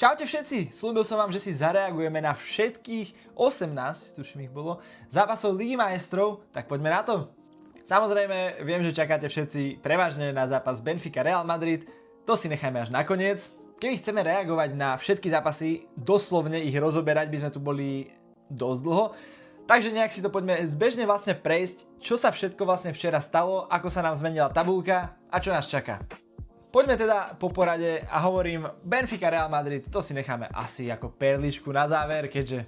Čaute všetci, slúbil som vám, že si zareagujeme na všetkých 18, tuším ich bolo, zápasov Ligy majstrov, tak poďme na to. Samozrejme, viem, že čakáte všetci prevažne na zápas Benfica Real Madrid, to si nechajme až nakoniec. Keby chceme reagovať na všetky zápasy, doslovne ich rozoberať, by sme tu boli dosť dlho. Takže nejak si to poďme zbežne vlastne prejsť, čo sa všetko vlastne včera stalo, ako sa nám zmenila tabuľka a čo nás čaká. Poďme teda po porade a hovorím Benfica Real Madrid, to si necháme asi ako perličku na záver, keďže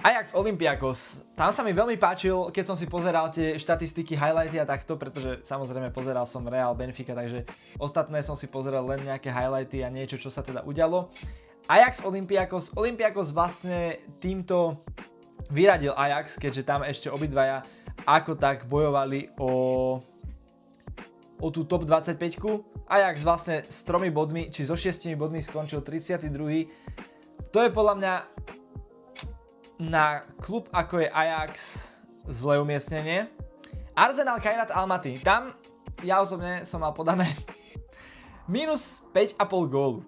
Ajax Olympiakos, tam sa mi veľmi páčil, keď som si pozeral tie štatistiky, highlighty a takto, pretože samozrejme pozeral som Real Benfica, takže ostatné som si pozeral len nejaké highlighty a niečo, čo sa teda udialo. Ajax Olympiakos vlastne týmto vyradil Ajax, keďže tam ešte obidvaja ako tak bojovali o tú top 25-ku. Ajax vlastne s 3 bodmi, či so 6 bodmi skončil 32. To je podľa mňa na klub ako je Ajax zlé umiestnenie. Arsenal Kairat Almaty. Tam ja osobne som mal podané minus 5,5 gólu.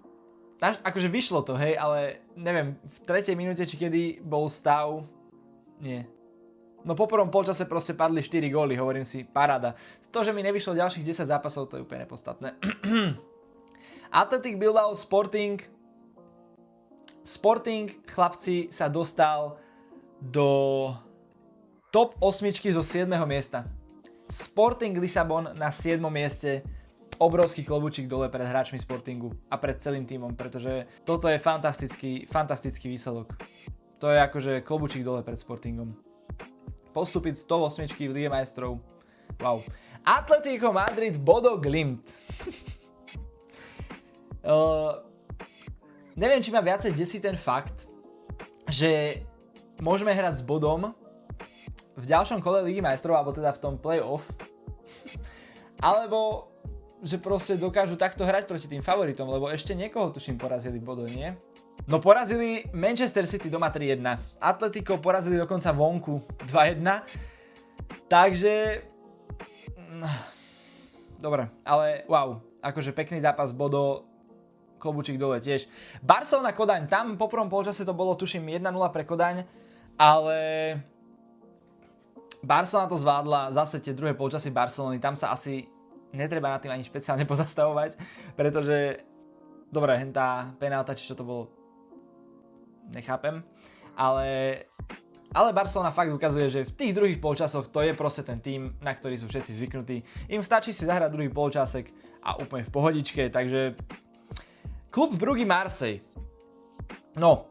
Akože vyšlo to, hej, ale neviem, v 3. minúte, či kedy bol stav, nie. No po prvom polčase proste padli 4 góly, hovorím si, paráda. To, že mi nevyšlo ďalších 10 zápasov, to je úplne nepodstatné. Athletic Bilbao Sporting, chlapci, sa dostal do top 8 zo 7. miesta. Sporting Lisabon na 7. mieste, obrovský klobúčik dole pred hráčmi Sportingu a pred celým tímom, pretože toto je fantastický výsledok. To je akože klobúčik dole pred Sportingom. Postúpiť z top 8 v Lige majstrov. Wow. Atletico Madrid Bodo Glimt. Neviem, či ma viacej desí ten fakt, že môžeme hrať s Bodom v ďalšom kole Ligy majstrov, alebo teda v tom play-off, alebo že proste dokážu takto hrať proti tým favoritom, lebo ešte niekoho tuším porazili Bodo, nie? No porazili Manchester City doma 3-1. Atletico porazili dokonca vonku 2-1. Takže dobre, ale wow, akože pekný zápas Bodo, klobúčik dole tiež. Barcelona Kodaň, tam po prvom polčase to bolo tuším 1-0 pre Kodaň, ale Barcelona to zvládla, zase tie druhé polčasy Barcelony, tam sa asi netreba na tým ani špeciálne pozastavovať, pretože dobre, tá penálta, či čo to bolo, nechápem, ale Barcelona fakt ukazuje, že v tých druhých polčasoch to je proste ten tým, na ktorý sú všetci zvyknutí. Im stačí si zahrať druhý polčasek a úplne v pohodičke, takže klub Bruggy Marseille. No,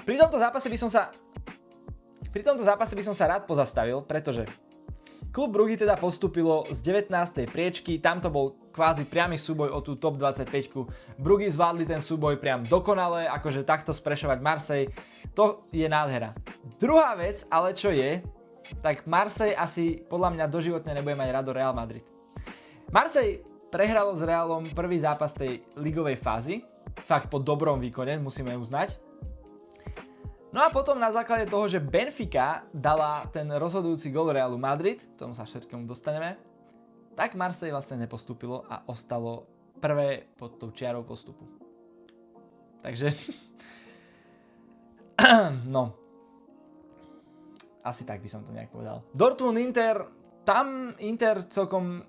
pri tomto zápase by som sa rád pozastavil, pretože klub Bruggy teda postúpilo z 19. priečky, tam to bol kvázi priamy súboj o tú top 25-ku. Bruggy zvládli ten súboj priam dokonale, akože takto sprešovať Marseille, to je nádhera. Druhá vec, ale čo je, tak Marseille asi podľa mňa doživotne nebude mať rado Real Madrid. Marseille prehralo s Realom prvý zápas tej ligovej fázy, fakt po dobrom výkone, musíme uznať. No a potom na základe toho, že Benfica dala ten rozhodujúci gól Realu Madrid, tomu sa všetkému dostaneme, tak Marseille vlastne nepostúpilo a ostalo prvé pod tou čiarou postupu. Takže no, asi tak by som to nejak povedal. Dortmund Inter, tam Inter celkom,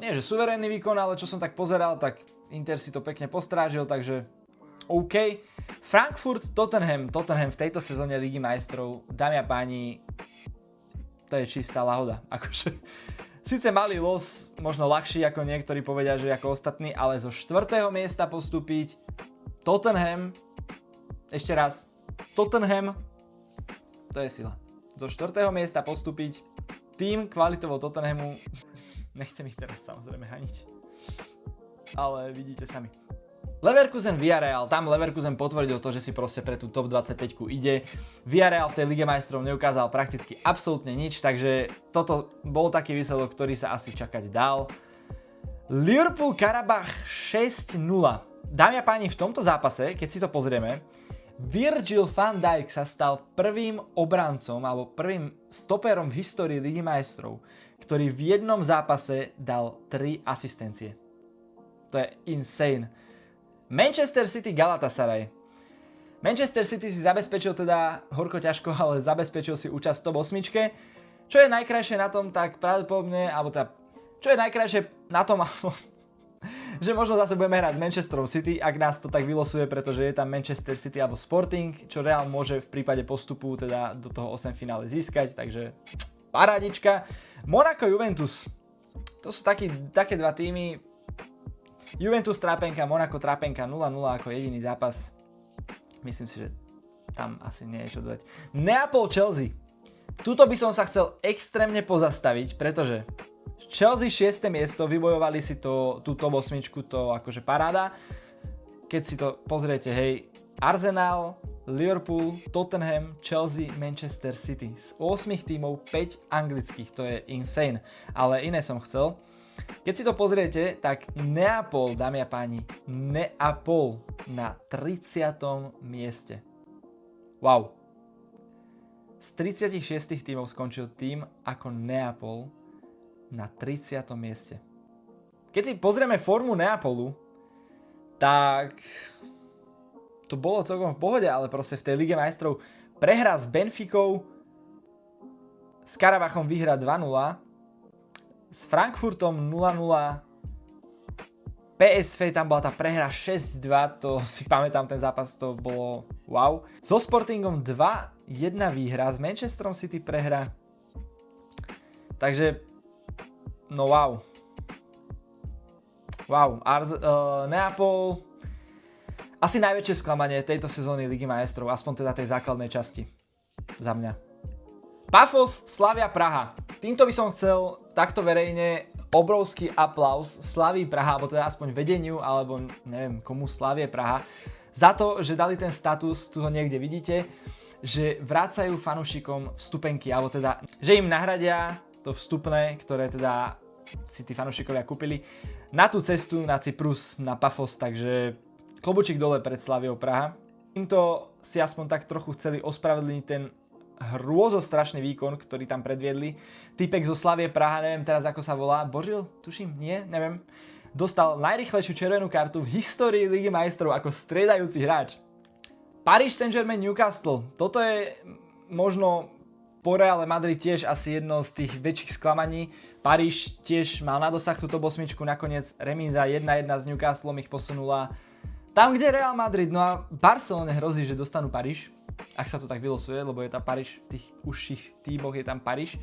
nie že suverénny výkon, ale čo som tak pozeral, tak Inter si to pekne postrážil, takže OK. Frankfurt Tottenham v tejto sezóne Ligy majstrov, dámy a páni, to je čistá lahoda. Akože síce mali los možno ľahší, ako niektorí povedia, že ako ostatní, ale zo 4. miesta postúpiť Tottenham, ešte raz, Tottenham, to je sila. Zo 4. miesta postúpiť tým kvalitovou Tottenhamu, nechcem ich teraz samozrejme haniť, ale vidíte sami. Leverkusen Villarreal, tam Leverkusen potvrdil to, že si proste pre tú top 25 ide. Villarreal v tej Lige majstrov neukázal prakticky absolútne nič, takže toto bol taký výsledok, ktorý sa asi čakať dal. Liverpool Karabach 6-0. Dámy a páni, v tomto zápase, keď si to pozrieme, Virgil van Dijk sa stal prvým obrancom alebo prvým stoperom v histórii Ligy majstrov, ktorý v jednom zápase dal 3 asistencie. To je insane. Manchester City Galatasaray. Manchester City si zabezpečil teda, horko ťažko, ale zabezpečil si účasť v top 8. Čo je najkrajšie na tom, tak pravdepodobne, alebo teda, čo je najkrajšie na tom, že možno zase budeme hrať s Manchesterom City, ak nás to tak vylosuje, pretože je tam Manchester City alebo Sporting, čo Real môže v prípade postupu teda do toho 8 finále získať, takže parádička. Monaco Juventus, to sú také dva týmy, Juventus trápenka, Monaco trápenka 0-0 ako jediný zápas. Myslím si, že tam asi nie je čo dodať. Neapol Chelsea. Tuto by som sa chcel extrémne pozastaviť, pretože Chelsea 6. miesto, vybojovali si tú top 8, to akože paráda. Keď si to pozriete, hej, Arsenal, Liverpool, Tottenham, Chelsea, Manchester City. Z 8 tímov 5 anglických, to je insane. Ale iné som chcel. Keď si to pozriete, tak Neapol, dámy a páni, Neapol na 30. mieste. Wow. Z 36 tímov skončil tým ako Neapol na 30. mieste. Keď si pozrieme formu Neapolu, tak to bolo celkom v pohode, ale proste v tej Lige majstrov prehra s Benficou, s Karabachom vyhra 2-0, s Frankfurtom 0-0, PSV tam bola tá prehra 6-2, to si pamätám ten zápas, to bolo wow. So Sportingom 2-1 výhra, s Manchesterom City prehra, takže no wow. Wow, Neapol, asi najväčšie sklamanie tejto sezóny Ligy majstrov, aspoň teda tej základnej časti za mňa. Pafos, Slavia Praha. Týmto by som chcel takto verejne obrovský aplaus Slavii Praha, alebo teda aspoň vedeniu, alebo neviem komu Slavie Praha, za to, že dali ten status, tu ho niekde vidíte, že vracajú fanúšikom vstupenky, alebo teda, že im nahradia to vstupné, ktoré teda si tí fanúšikovia kúpili, na tú cestu na Cyprus, na Pafos, takže klobučík dole pred Slaviou Praha. Týmto si aspoň tak trochu chceli ospravedlniť ten hrôzostrašný výkon, ktorý tam predviedli. Týpek zo Slavie Praha, neviem teraz ako sa volá, Božil, tuším, nie, neviem, dostal najrýchlejšiu červenú kartu v histórii Ligy majstrov ako striedajúci hráč. Paris Saint-Germain Newcastle, toto je možno po Reále Madrid tiež asi jedno z tých väčších sklamaní. Paríž tiež mal na dosah túto 8, nakoniec remíza 1-1 s Newcastlom ich posunula tam, kde Real Madrid, no a Barcelone hrozí, že dostanú Paríž. Ak sa to tak vylosuje, lebo je tam Paríž, v tých užších tímoch je tam Paríž.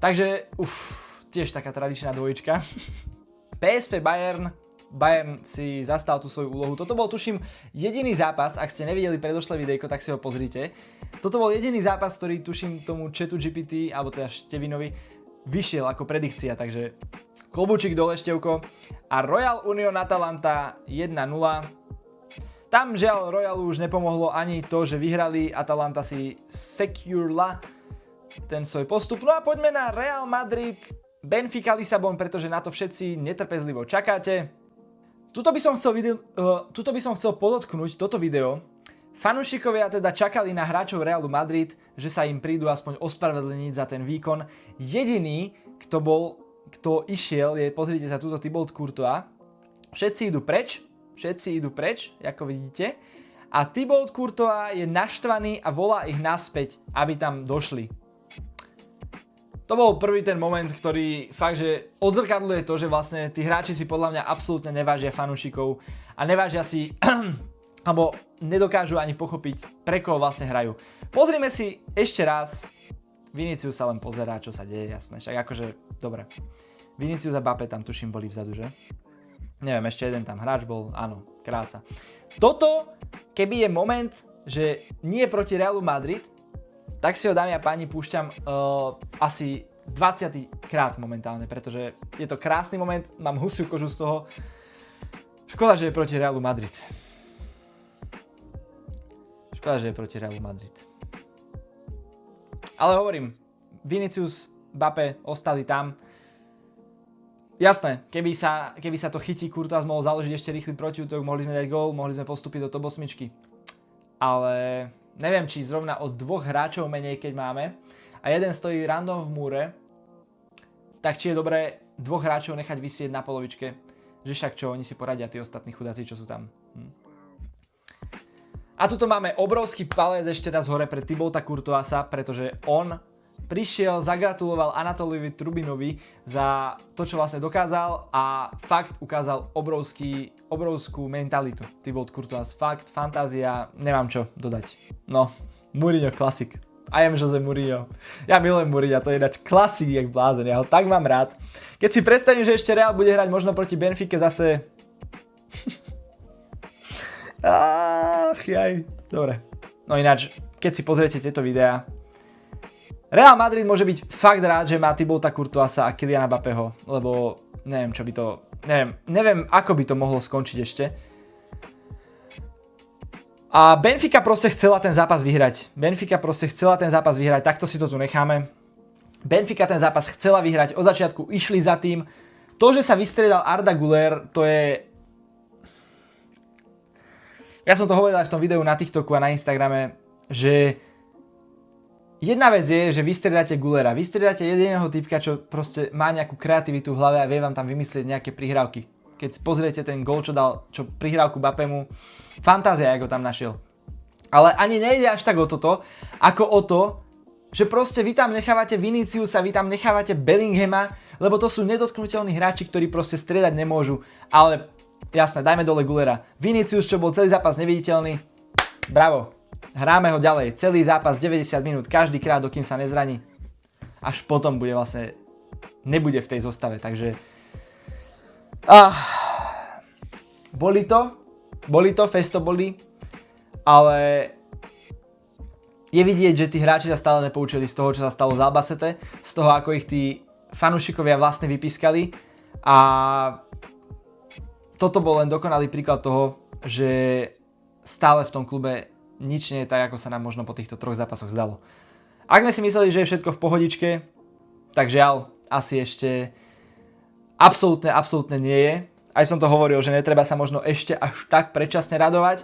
Takže, tiež taká tradičná dvojička. PSV Bayern si zastal tú svoju úlohu. Toto bol, tuším, jediný zápas, ak ste nevideli predošlé videjko, tak si ho pozrite. Toto bol jediný zápas, ktorý, tuším, tomu chatu GPT, alebo teda Števinovi, vyšiel ako predikcia, takže klobúčik dole, Števko. A Royal Union Atalanta 1-0. Tam žiaľ Royalu už nepomohlo ani to, že vyhrali, Atalanta si securela ten svoj postup. No a poďme na Real Madrid, Benfica Lisabon, pretože na to všetci netrpezlivo čakáte. Tuto by som chcel podotknúť toto video. Fanúšikovia teda čakali na hráčov Realu Madrid, že sa im prídu aspoň ospravedlniť za ten výkon. Jediný, kto išiel, je, pozrite sa, túto Thibaut Courtois. Všetci idú preč, ako vidíte. A Thibaut Courtois je naštvaný a volá ich naspäť, aby tam došli. To bol prvý ten moment, ktorý fakt, že odzrkadľuje to, že vlastne tí hráči si podľa mňa absolútne nevážia fanúšikov a nevážia si, alebo nedokážu ani pochopiť, pre koho vlastne hrajú. Pozrime si ešte raz. Vinicius sa len pozerá, čo sa deje, jasné. Však akože, dobre. Vinicius a Mbappé tam tuším boli vzadu, že? Neviem, ešte jeden tam hráč bol, áno, krása. Toto, keby je moment, že nie proti Realu Madrid, tak si ho, dámy a páni, púšťam asi 20. krát momentálne, pretože je to krásny moment, mám husiu kožu z toho. Škoda, že je proti Realu Madrid. Ale hovorím, Vinicius, Mbappé ostali tam. Jasné, keby sa to chytí, Courtois mohol založiť ešte rýchly protiútok, mohli sme dať gól, mohli sme postúpiť do top 8. Ale neviem, či zrovna od dvoch hráčov menej, keď máme, a jeden stojí random v múre, tak či je dobré dvoch hráčov nechať visieť na polovičke. že však čo, oni si poradia, tí ostatní chudáci, čo sú tam. A tuto máme obrovský palec ešte raz hore pre Thibauta Courtoisa, pretože on prišiel, zagratuloval Anatoliovi Trubinovi za to, čo vlastne dokázal a fakt ukázal obrovskú mentalitu. Thibaut Courtois, fakt, fantázia, nemám čo dodať. No, Mourinho klasik. I am Jose Mourinho. Ja milujem Mourinho, to je ináč klasik jak blázen, ja ho tak mám rád. Keď si predstavím, že ešte Real bude hrať možno proti Benfique zase... Ach, jaj. Dobre. No ináč, keď si pozriete tieto videá, Real Madrid môže byť fakt rád, že má Thibauta Courtoisa a Kyliana Mbappého, lebo neviem, čo by to... Neviem, ako by to mohlo skončiť ešte. A Benfica proste chcela ten zápas vyhrať. Takto si to tu necháme. Benfica ten zápas chcela vyhrať, od začiatku išli za tým. To, že sa vystriedal Arda Güler, to je... Ja som to hovoril aj v tom videu na TikToku a na Instagrame, že jedna vec je, že vystriedate Gülera, vystriedate jediného typka, čo proste má nejakú kreativitu v hlave a vie vám tam vymyslieť nejaké prihrávky. Keď pozriete ten gól, čo prihrávku Mbappému, fantázia, ako tam našiel. Ale ani nejde až tak o toto, ako o to, že proste vy tam nechávate Viniciusa, vy tam nechávate Bellinghama, lebo to sú nedotknuteľní hráči, ktorí proste striedať nemôžu. Ale jasné, dajme dole Gülera. Vinicius, čo bol celý zápas neviditeľný, bravo. Hráme ho ďalej, celý zápas 90 minút, každý krát, dokým sa nezraní. Až potom bude vlastne, nebude v tej zostave, takže... Boli to, festo boli, ale je vidieť, že tí hráči sa stále nepoučili z toho, čo sa stalo z Albacete, z toho, ako ich tí fanúšikovia vlastne vypískali a toto bol len dokonalý príklad toho, že stále v tom klube nič nie je tak, ako sa nám možno po týchto 3 zápasoch zdalo. Ak sme si mysleli, že je všetko v pohodičke, tak žiaľ, asi ešte absolútne nie je. Aj som to hovoril, že netreba sa možno ešte až tak predčasne radovať,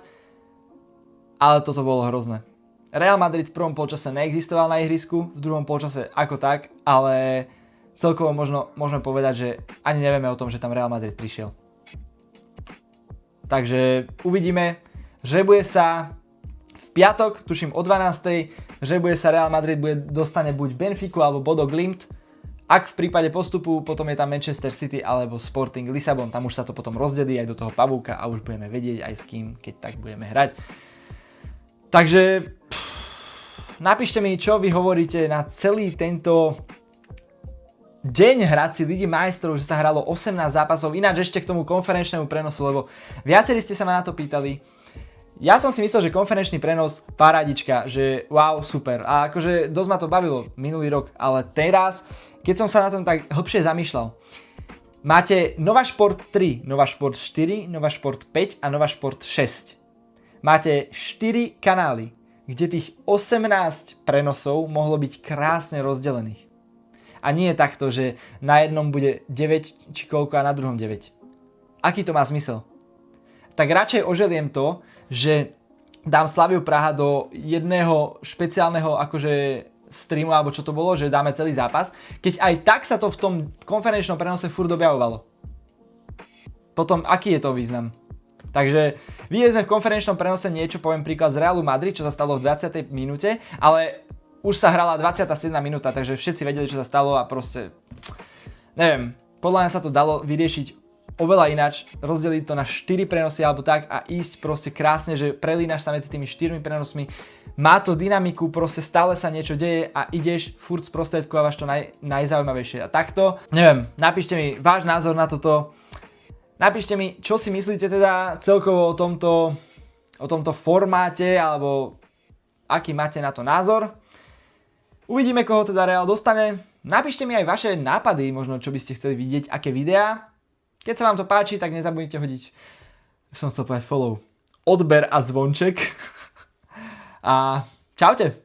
ale toto bolo hrozné. Real Madrid v prvom polčase neexistoval na ihrisku, v druhom polčase ako tak, ale celkovo možno môžeme povedať, že ani nevieme o tom, že tam Real Madrid prišiel. Takže uvidíme, žrebuje sa v piatok, tuším o 12:00, žrebuje sa Real Madrid, dostane buď Benfiku alebo Bodo Glimt. Ak v prípade postupu, potom je tam Manchester City alebo Sporting Lisabon, tam už sa to potom rozdelí aj do toho pavúka a už budeme vedieť aj s kým, keď tak budeme hrať. Takže napíšte mi, čo vy hovoríte na celý tento deň hrací Ligy majstrov, že sa hralo 18 zápasov, ináč ešte k tomu konferenčnému prenosu, lebo viacerí ste sa ma na to pýtali. Ja som si myslel, že konferenčný prenos parádička, že wow, super. A akože dosť ma to bavilo minulý rok, ale teraz, keď som sa na tom tak hlbšie zamýšľal, máte Nova Šport 3, Nova Šport 4, Nova Šport 5 a Nova Šport 6. Máte 4 kanály, kde tých 18 prenosov mohlo byť krásne rozdelených. A nie je takto, že na jednom bude 9 či koľko a na druhom 9. Aký to má zmysel? Tak radšej oželiem to, že dám Slaviu Praha do jedného špeciálneho akože streamu, alebo čo to bolo, že dáme celý zápas, keď aj tak sa to v tom konferenčnom prenose furt objavovalo. Potom aký je to význam? Takže videli sme v konferenčnom prenose niečo, poviem príklad z Realu Madrid, čo sa stalo v 20. minúte, ale už sa hrala 27. minúta, takže všetci vedeli, čo sa stalo a proste, neviem, podľa mňa sa to dalo vyriešiť oveľa ináč, rozdeliť to na 4 prenosy alebo tak a ísť proste krásne, že prelínaš sa medzi tými 4 prenosmi, má to dynamiku, proste stále sa niečo deje a ideš furt sprostredkovávaš to najzaujímavejšie. A takto, neviem, napíšte mi váš názor na toto, napíšte mi, čo si myslíte teda celkovo o tomto formáte, alebo aký máte na to názor. Uvidíme, koho teda Real dostane. Napíšte mi aj vaše nápady, možno čo by ste chceli vidieť, aké videá. Keď sa vám to páči, tak nezabudnite hodiť, som chcel povedať follow, odber a zvonček. A čaute.